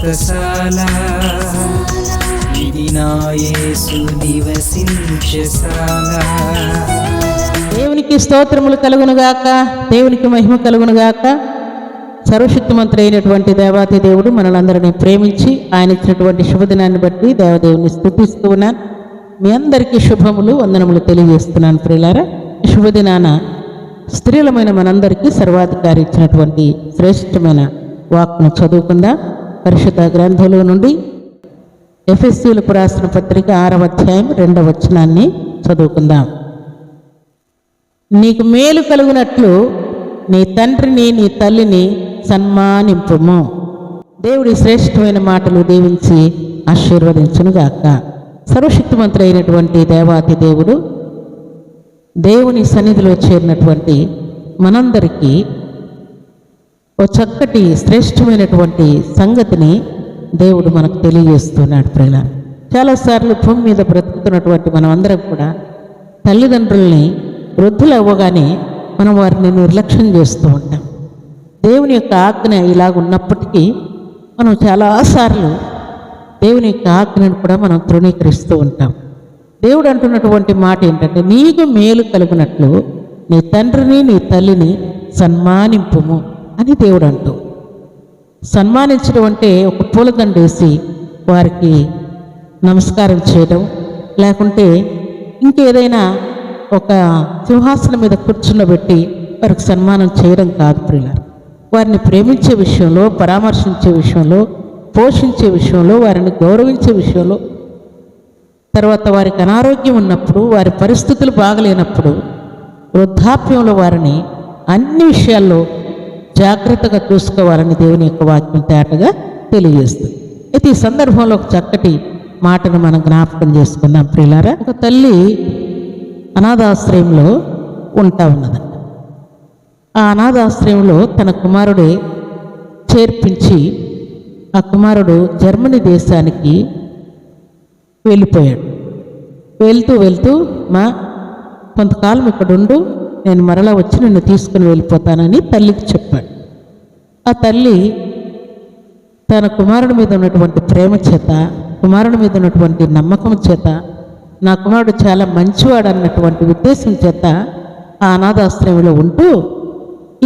వ్రతశాల ఇది నా యేసు నివసించశాల. దేవునికి స్తోత్రములు కలుగునుగాక, దేవునికి మహిమ కలుగునుగాక. సర్వశక్తిమంతుడు అయినటువంటి దేవాతి దేవుడు మనలందరినీ ప్రేమించి ఆయన ఇచ్చినటువంటి శుభదినాన్ని బట్టి దేవదేవుని స్తుతిస్తూ ఉన్నాను. మీ అందరికీ శుభములు వందనములు తెలియజేస్తున్నాను. ప్రియులారా, శుభదినాన స్త్రీలమైన మనందరికీ సర్వాధికారి ఇచ్చినటువంటి శ్రేష్టమైన వాక్ను చదువుకుందాం. పరిశుద్ధ గ్రంథంలో నుండి ఎఫెసీయులకు రాసిన పత్రిక 6వ అధ్యాయం 2వ వచనాన్ని చదువుకుందాం. నీకు మేలు కలుగునట్లు నీ తండ్రిని నీ తల్లిని సన్మానింపుము. దేవుడి శ్రేష్టమైన మాటలు దీవించి ఆశీర్వదించునుగాక. సర్వశక్తిమంతుడైనటువంటి దేవాతి దేవుడు దేవుని సన్నిధిలో చేరినటువంటి మనందరికీ ఓ చక్కటి శ్రేష్టమైనటువంటి సంగతిని దేవుడు మనకు తెలియజేస్తున్నాడు. ప్రియుల, చాలాసార్లు భూమి మీద బ్రతుకుతున్నటువంటి మనం అందరం కూడా తల్లిదండ్రుల్ని వృద్ధులు అవ్వగానే మనం వారిని నిర్లక్ష్యం చేస్తూ ఉంటాం. దేవుని యొక్క ఆజ్ఞ ఇలాగ ఉన్నప్పటికీ మనం చాలాసార్లు దేవుని యొక్క ఆజ్ఞను కూడా మనం తృణీకరిస్తూ ఉంటాం. దేవుడు అంటున్నటువంటి మాట ఏంటంటే, నీకు మేలు కలుగునట్లు నీ తండ్రిని నీ తల్లిని సన్మానింపుము అని దేవుడు అంటూ. సన్మానించడం అంటే ఒక పూలదండ వేసి వారికి నమస్కారం చేయడం, లేకుంటే ఇంకేదైనా ఒక సింహాసనం మీద కూర్చున్నబెట్టి వారికి సన్మానం చేయడం కాదు ప్రియులారా. వారిని ప్రేమించే విషయంలో, పరామర్శించే విషయంలో, పోషించే విషయంలో, వారిని గౌరవించే విషయంలో, తర్వాత వారికి అనారోగ్యం ఉన్నప్పుడు, వారి పరిస్థితులు బాగలేనప్పుడు, వృద్ధాప్యంలో వారిని అన్ని విషయాల్లో జాగ్రత్తగా చూసుకోవాలని దేవుని యొక్క వాక్యం తేటగా తెలియజేస్తుంది. అయితే ఈ సందర్భంలో ఒక చక్కటి మాటను మనం జ్ఞాపకం చేసుకుందాం ప్రియులారా. ఒక తల్లి అనాథాశ్రయంలో ఉంటా ఉన్నదంట. ఆ అనాథాశ్రయంలో తన కుమారుడే చేర్పించి ఆ కుమారుడు జర్మనీ దేశానికి వెళ్ళిపోయాడు. వెళ్తూ మా కొంతకాలం ఇక్కడ ఉండు, నేను మరలా వచ్చి నిన్ను తీసుకుని వెళ్ళిపోతానని తల్లికి చెప్పాడు. ఆ తల్లి తన కుమారుడి మీద ఉన్నటువంటి ప్రేమ చేత, కుమారుడి మీద ఉన్నటువంటి నమ్మకం చేత, నా కుమారుడు చాలా మంచివాడు అన్నటువంటి ఉద్దేశం చేత ఆ అనాథాశ్రయంలో ఉంటూ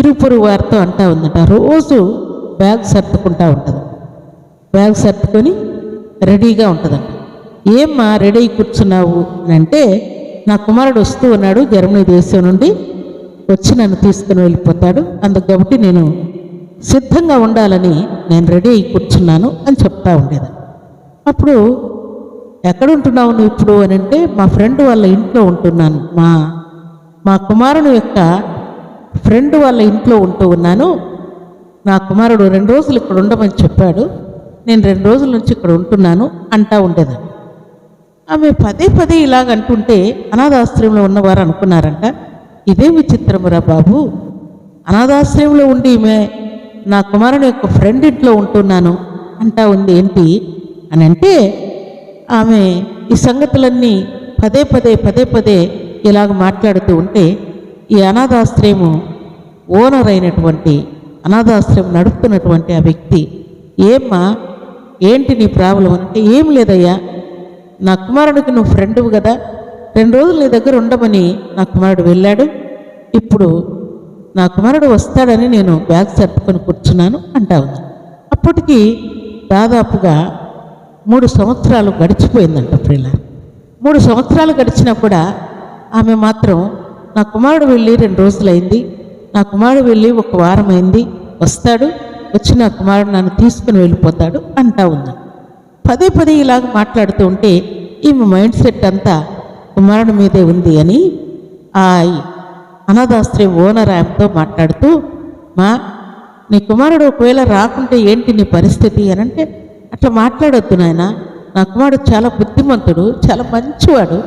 ఇరుపొరు వారితో అంటా ఉందట. రోజు బ్యాగ్ సర్దుకుంటా ఉంటుంది. బ్యాగ్ సర్దుకొని రెడీగా ఉంటుందంట. ఏమ్మా రెడీ అయి కూర్చున్నావు అని అంటే, నా కుమారుడు వస్తూ ఉన్నాడు, జర్మనీ దేశం నుండి వచ్చి నన్ను తీసుకుని వెళ్ళిపోతాడు, అందుకు కాబట్టి నేను సిద్ధంగా ఉండాలని నేను రెడీ అయి కూర్చున్నాను అని చెప్తా ఉండేది. అప్పుడు ఎక్కడ ఉంటున్నావు నువ్వు ఇప్పుడు అని అంటే, మా ఫ్రెండ్ వాళ్ళ ఇంట్లో ఉంటున్నాను, మా కుమారుని యొక్క ఫ్రెండ్ వాళ్ళ ఇంట్లో ఉంటూ ఉన్నాను. నా కుమారుడు 2 రోజులు ఇక్కడ ఉండమని చెప్పాడు, నేను 2 రోజుల నుంచి ఇక్కడ ఉంటున్నాను అంటా ఉండేదండి. ఆమె పదే ఇలాగ అంటుంటే అనాథాశ్రయంలో ఉన్నవారు అనుకున్నారంట, ఇదే విచిత్రమురా బాబు, అనాథాశ్రయంలో ఉండి ఈమె నా కుమారుని యొక్క ఫ్రెండ్ ఇంట్లో ఉంటున్నాను అంటా ఉంది ఏంటి అని అంటే, ఆమె ఈ సంగతులన్నీ పదే ఇలాగ మాట్లాడుతూ ఉంటే, ఈ అనాథాశ్రయము ఓనర్ అయినటువంటి, అనాథాశ్రయం నడుపుతున్నటువంటి ఆ వ్యక్తి, ఏమ్మా ఏంటి నీ ప్రాబ్లం అంటే, ఏం లేదయ్యా, నా కుమారుడికి నువ్వు ఫ్రెండువు కదా, 2 రోజులు నీ దగ్గర ఉండమని నా కుమారుడు వెళ్ళాడు, ఇప్పుడు నా కుమారుడు వస్తాడని నేను బ్యాగ్ సర్దుకొని కూర్చున్నాను అంటా ఉంది. అప్పటికి దాదాపుగా 3 సంవత్సరాలు గడిచిపోయిందంట ప్రియుల. 3 సంవత్సరాలు గడిచినా కూడా ఆమె మాత్రం, నా కుమారుడు వెళ్ళి 2 రోజులైంది, నా కుమారుడు వెళ్ళి 1 వారం అయింది, వస్తాడు, వచ్చి నా కుమారుడు నన్ను తీసుకుని వెళ్ళిపోతాడు అంటా ఉందండి. పదే ఇలాగ మాట్లాడుతూ ఉంటే ఈమె మైండ్ సెట్ అంతా కుమారుడి మీదే ఉంది అని ఆ అనాథాశ్రయం ఓనర్ ఆమెతో మాట్లాడుతూ, నీ కుమారుడు ఒకవేళ రాకుంటే ఏంటి నీ పరిస్థితి అని అంటే, అట్లా మాట్లాడొద్దు నాయన, నా కుమారుడు చాలా బుద్ధిమంతుడు, చాలా మంచివాడు,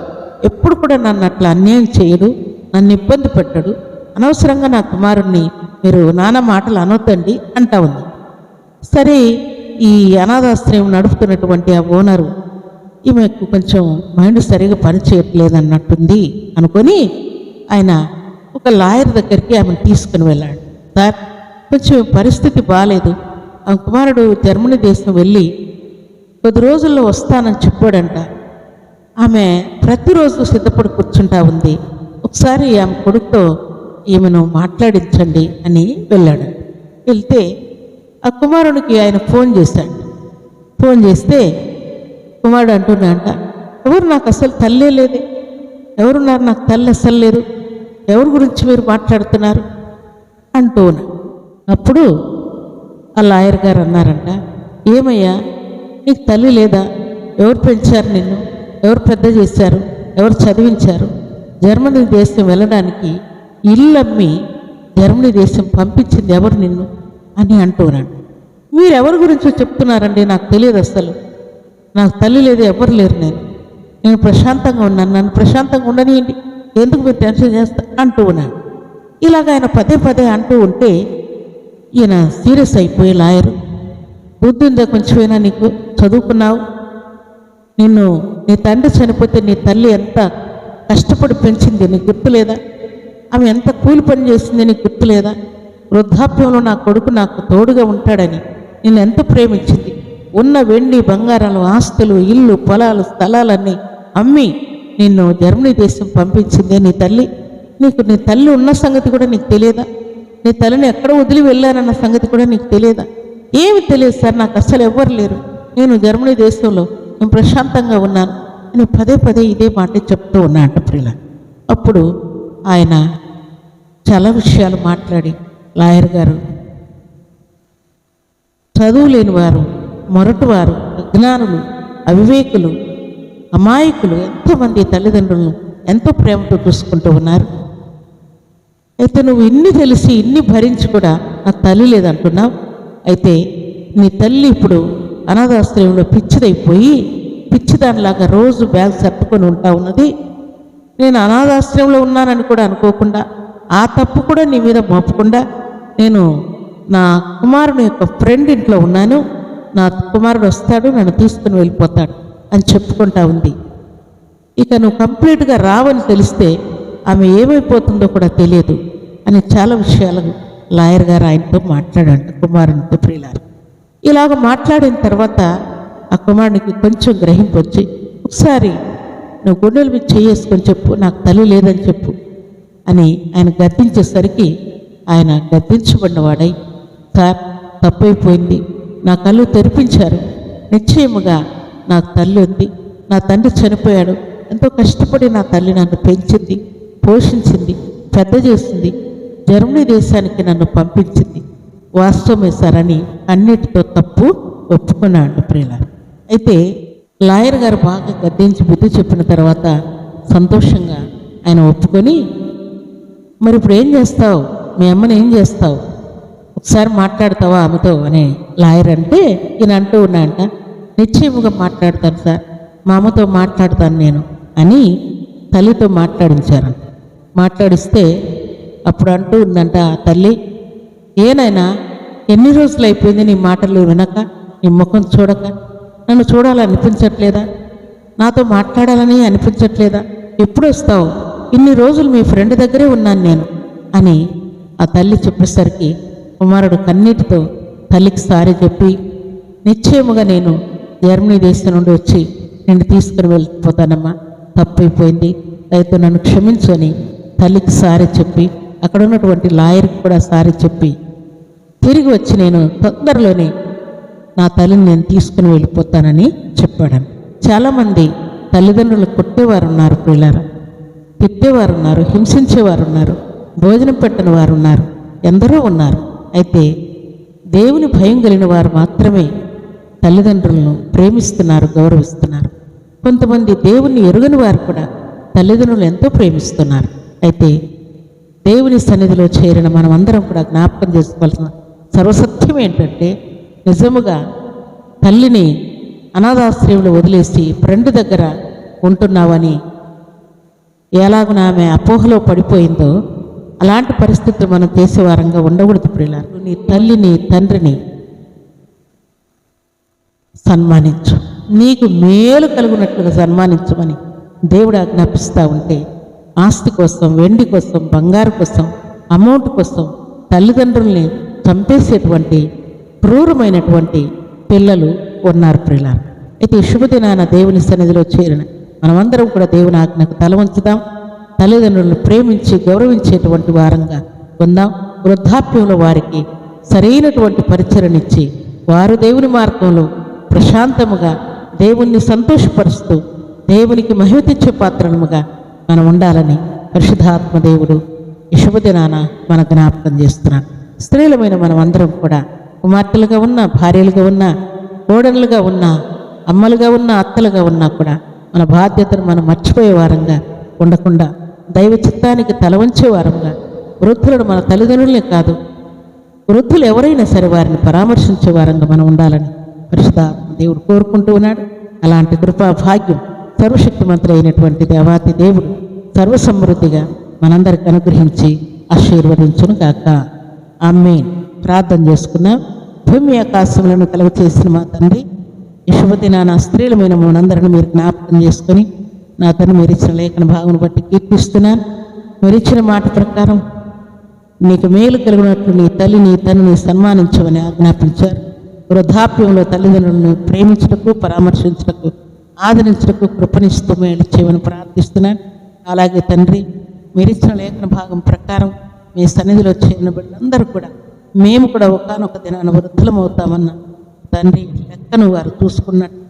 ఎప్పుడు కూడా నన్ను అట్లా అన్యాయం చేయడు, నన్ను ఇబ్బంది పెట్టడు, అనవసరంగా నా కుమారుడిని మీరు నానా మాటలు అనొద్దండి అంటా ఉంది. సరే, ఈ అనాథాశ్రయం నడుపుతున్నటువంటి ఆ ఓనరు ఈమెకు కొంచెం మైండ్ సరిగా పనిచేయట్లేదు అన్నట్టుంది అనుకొని ఆయన ఒక లాయర్ దగ్గరికి ఆమెను తీసుకుని వెళ్ళాడు. సార్, కొంచెం పరిస్థితి బాగాలేదు, ఆ కుమారుడు జర్మనీ దేశం వెళ్ళి కొద్ది రోజుల్లో వస్తానని చెప్పాడంట. ఆమె ప్రతిరోజు సిద్ధపడి కూర్చుంటా ఉంది. ఒకసారి ఆమె కొడుకుతో ఈమెను మాట్లాడించండి అని వెళ్ళాడు. వెళ్తే ఆ కుమారునికి ఆయన ఫోన్ చేశాడు. ఫోన్ చేస్తే కుమారుడు అంటున్నాడంట, ఎవరు నాకు అసలు తల్లే లేదే, ఎవరున్నారు నాకు తల్లి అసలు లేదు, ఎవరి గురించి మీరు మాట్లాడుతున్నారు అంటూ ఉన్నాడు. అప్పుడు ఆ లాయర్ గారు అన్నారంట, ఏమయ్యా నీకు తల్లి లేదా, ఎవరు పెంచారు నిన్ను, ఎవరు పెద్ద చేశారు, ఎవరు చదివించారు, జర్మనీ దేశం వెళ్ళడానికి ఇల్లు అమ్మి జర్మనీ దేశం పంపించింది ఎవరు నిన్ను అని అంటున్నాడు. మీరు ఎవరి గురించో చెప్తున్నారండి, నాకు తెలియదు, అసలు నాకు తల్లి లేదు, ఎవరు లేరు, నేను ప్రశాంతంగా ఉన్నాను, నన్ను ప్రశాంతంగా ఉండనియండి, ఎందుకు మీరు టెన్షన్ చేస్తా అంటూ ఉన్నాడు. ఇలాగ ఆయన పదే పదే అంటూ ఉంటే ఈయన సీరియస్ అయిపోయి లాయరు, బుద్ధి ఉందా కొంచెమైనా నీకు, చదువుకున్నావు, నిన్ను నీ తండ్రి చనిపోతే నీ తల్లి ఎంత కష్టపడి పెంచింది నీకు గుర్తులేదా, ఆమె ఎంత కూలి పని చేసింది నీకు గుర్తులేదా, వృద్ధాప్యంలో నా కొడుకు నాకు తోడుగా ఉంటాడని నిన్ను ఎంత ప్రేమించింది, ఉన్న వెండి బంగారాలు ఆస్తులు ఇల్లు పొలాలు స్థలాలన్నీ అమ్మి నిన్ను జర్మనీ దేశం పంపించిందే నీ తల్లి, నీకు నీ తల్లి ఉన్న సంగతి కూడా నీకు తెలియదా, నీ తల్లిని ఎక్కడ వదిలి వెళ్ళానన్న సంగతి కూడా నీకు తెలియదా, ఏమి తెలియదు సార్, నాకు అస్సలు ఎవ్వరు లేరు, నేను జర్మనీ దేశంలో నేను ప్రశాంతంగా ఉన్నాను అని పదే పదే ఇదే మాట చెప్తూ ఉన్నాడు ప్రియుల. అప్పుడు ఆయన చాలా విషయాలు మాట్లాడి, లాయర్ గారు, చదువు లేని వారు, మొరటువారు, అజ్ఞానులు, అవివేకులు, అమాయకులు ఎంతోమంది తల్లిదండ్రులను ఎంతో ప్రేమతో చూసుకుంటూ ఉన్నారు. అయితే నువ్వు ఇన్ని తెలిసి ఇన్ని భరించి కూడా నాకు తల్లి లేదంటున్నావు. అయితే నీ తల్లి ఇప్పుడు అనాథాశ్రయంలో పిచ్చిదైపోయి పిచ్చిదానిలాగా రోజు బ్యాగ్ సర్దుకొని ఉంటా ఉన్నది. నేను అనాథాశ్రయంలో ఉన్నానని కూడా అనుకోకుండా, ఆ తప్పు కూడా నీ మీద మోపకుండా, నేను నా కుమారుని యొక్క ఫ్రెండ్ ఇంట్లో ఉన్నాను, నా కుమారుడు వస్తాడు నన్ను తీసుకుని వెళ్ళిపోతాడు అని చెప్పుకుంటా ఉంది. ఇక నువ్వు కంప్లీట్గా రావని తెలిస్తే ఆమె ఏమైపోతుందో కూడా తెలియదు అని చాలా విషయాలు లాయర్ గారు ఆయనతో మాట్లాడంట, కుమారునితో ప్రియులారు. ఇలాగ మాట్లాడిన తర్వాత ఆ కుమారునికి కొంచెం గ్రహింపు వచ్చి, ఒకసారి నువ్వు గుండెల మీద చేసుకొని చెప్పు, నాకు తల్లి లేదని చెప్పు అని ఆయన గద్దించేసరికి ఆయన గద్దించబడినవాడై, సార్ తప్పైపోయింది, నా కళ్ళు తెరిపించారు, నిశ్చయముగా నాకు తల్లి ఉంది, నా తండ్రి చనిపోయాడు, ఎంతో కష్టపడి నా తల్లి నన్ను పెంచింది, పోషించింది, పెద్ద చేసింది, జర్మనీ దేశానికి నన్ను పంపించింది, వాస్తవమే సార్ అని అన్నిటితో తప్పు ఒప్పుకున్నాడు ప్రియుల. అయితే లాయర్ గారు బాగా గద్దించి బుద్ధి చెప్పిన తర్వాత సంతోషంగా ఆయన ఒప్పుకొని, మరి ఇప్పుడు ఏం చేస్తావు, మీ అమ్మని ఏం చేస్తావు, ఒకసారి మాట్లాడతావా ఆమెతో అని లాయర్ అంటే ఈయన అంటూ ఉన్నాయంట, నిశ్చయముగా మాట్లాడతాను సార్, మా అమ్మతో మాట్లాడతాను నేను అని తల్లితో మాట్లాడించారు. మాట్లాడిస్తే అప్పుడు అంటూ ఉందంట తల్లి, ఏనైనా ఎన్ని రోజులు అయిపోయింది నీ మాటలు వినక, నీ ముఖం చూడక, నన్ను చూడాలనిపించట్లేదా, నాతో మాట్లాడాలని అనిపించట్లేదా, ఎప్పుడు వస్తావు, ఇన్ని రోజులు మీ ఫ్రెండ్ దగ్గరే ఉన్నాను నేను అని ఆ తల్లి చెప్పేసరికి కుమారుడు కన్నీటితో తల్లికి సారీ చెప్పి, నిశ్చయముగా నేను జర్మనీ దేశం నుండి వచ్చి నిన్ను తీసుకుని వెళ్ళిపోతానమ్మా, తప్పైపోయింది, అయితే నన్ను క్షమించు అని తల్లికి సారీ చెప్పి, అక్కడ ఉన్నటువంటి లాయర్కి కూడా సారీ చెప్పి తిరిగి వచ్చి నేను తొందరలోనే నా తల్లిని నేను తీసుకుని వెళ్ళిపోతానని చెప్పాడని. చాలామంది తల్లిదండ్రులు కొట్టేవారు ఉన్నారు పిల్లలు, తిట్టేవారు ఉన్నారు, హింసించేవారు ఉన్నారు, భోజనం పెట్టని వారు ఉన్నారు, ఎందరో ఉన్నారు. అయితే దేవుని భయం కలిగిన వారు మాత్రమే తల్లిదండ్రులను ప్రేమిస్తున్నారు, గౌరవిస్తున్నారు. కొంతమంది దేవుని ఎరుగని వారు కూడా తల్లిదండ్రులు ఎంతో ప్రేమిస్తున్నారు. అయితే దేవుని సన్నిధిలో చేరిన మనం అందరం కూడా జ్ఞాపకం చేసుకోవాల్సిన సర్వసత్యం ఏంటంటే, నిజముగా తల్లిని అనాథాశ్రయంలో వదిలేసి ఫ్రెండ్ దగ్గర ఉంటున్నావని ఎలాగున ఆమె అపోహలో పడిపోయిందో అలాంటి పరిస్థితులు మనం చేసేవారంగా ఉండకూడదు ప్రియులారా. నీ తల్లిని తండ్రిని సన్మానించు, నీకు మేలు కలుగునట్లుగా సన్మానించమని దేవుడు ఆజ్ఞాపిస్తూ ఉంటే, ఆస్తి కోసం, వెండి కోసం, బంగారు కోసం, అమౌంట్ కోసం తల్లిదండ్రుల్ని చంపేసేటువంటి క్రూరమైనటువంటి పిల్లలు ఉన్నారు ప్రియులారా. అయితే ఈ శుభదినాన దేవుని సన్నిధిలో చేరిన మనమందరం కూడా దేవుని ఆజ్ఞకు తల వంచుదాం. తల్లిదండ్రులను ప్రేమించి గౌరవించేటువంటి వారంగా ఉందాం. వృద్ధాప్యంలో వారికి సరైనటువంటి పరిచరణిచ్చి వారు దేవుని మార్గంలో ప్రశాంతముగా దేవుణ్ణి సంతోషపరుస్తూ దేవునికి మహిమ తెచ్చే పాత్రముగా మనం ఉండాలని పరిశుద్ధాత్మ దేవుడు ఈ శుభదినాన మన జ్ఞాపకం చేస్తున్నాడు. స్త్రీలమైన మనం అందరం కూడా కుమార్తెలుగా ఉన్నా, భార్యలుగా ఉన్నా, కోడళ్ళుగా ఉన్నా, అమ్మలుగా ఉన్నా, అత్తలుగా ఉన్నా కూడా మన బాధ్యతను మనం మర్చిపోయే వారంగా ఉండకుండా దైవ చిత్తానికి తల వంచే వారంగా, వృద్ధులను మన తల్లిదండ్రులే కాదు వృద్ధులు ఎవరైనా సరే వారిని పరామర్శించే వారంగా మనం ఉండాలని పరిశుద్ధాత్మ దేవుడు కోరుకుంటూ ఉన్నాడు. అలాంటి కృపా భాగ్యం సర్వశక్తిమంతుడు అయినటువంటి దేవాతి దేవుడు సర్వసమృద్ధిగా మనందరికి అనుగ్రహించి ఆశీర్వదించును గాక. ఆమేన్. ప్రార్థన చేసుకున్నాం. భూమి ఆకాశములను కలుగ చేసిన మా తండ్రి, ఈ శుభదినాన స్త్రీలమైన మనందరిని మీరు జ్ఞాపకం చేసుకొని నా తను మీరు ఇచ్చిన లేఖన భాగం బట్టి కీర్తిస్తున్నాను. మీరు ఇచ్చిన మాట ప్రకారం నీకు మేలు కలిగినట్లు నీ తల్లిని తనని సన్మానించమని ఆజ్ఞాపించారు. వృద్ధాప్యంలో తల్లిదండ్రులను ప్రేమించటకు, పరామర్శించటకు, ఆదరించటకు కృపనిస్తూ మేలు చేయమని ప్రార్థిస్తున్నాను. అలాగే తండ్రి, మీరు ఇచ్చిన లేఖన భాగం ప్రకారం మీ సన్నిధిలో చేరిన బిడ్డలందరూ కూడా మేము కూడా ఒకానొక దినాన వృద్ధులం అవుతామన్న తండ్రి లెక్కను వారు చూసుకున్నట్టు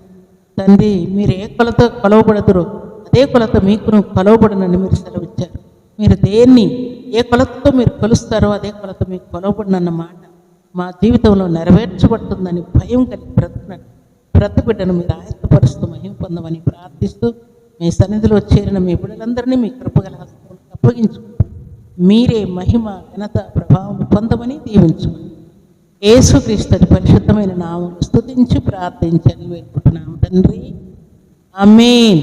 తండ్రి, మీరు ఏ కొలతో కొలవబడదురో అదే కొలత మీకును కొలవబడనని మీరు సెలవిచ్చారు. మీరు దేన్ని ఏ కొలతతో మీరు కొలుస్తారో అదే కొలత మీకు కొలవబడినన్న మాట మా జీవితంలో నెరవేర్చబడుతుందని భయం కలిగి బ్రతుకుబిడ్డను మీరు ఆయత్తపరుస్తూ మహిమ పొందమని ప్రార్థిస్తూ మీ సన్నిధిలో చేరిన మీ బిడ్డలందరినీ మీ కృపగల హస్తములకు అప్పగించుకుంటూ మీరే మహిమ, ఘనత, ప్రభావం పొందమని దీవించమని యేసుక్రీస్తు పరిశుద్ధమైన నామములో స్తుతించి ప్రార్థించని వేడుకుంటున్నాము తండ్రి. ఆమేన్.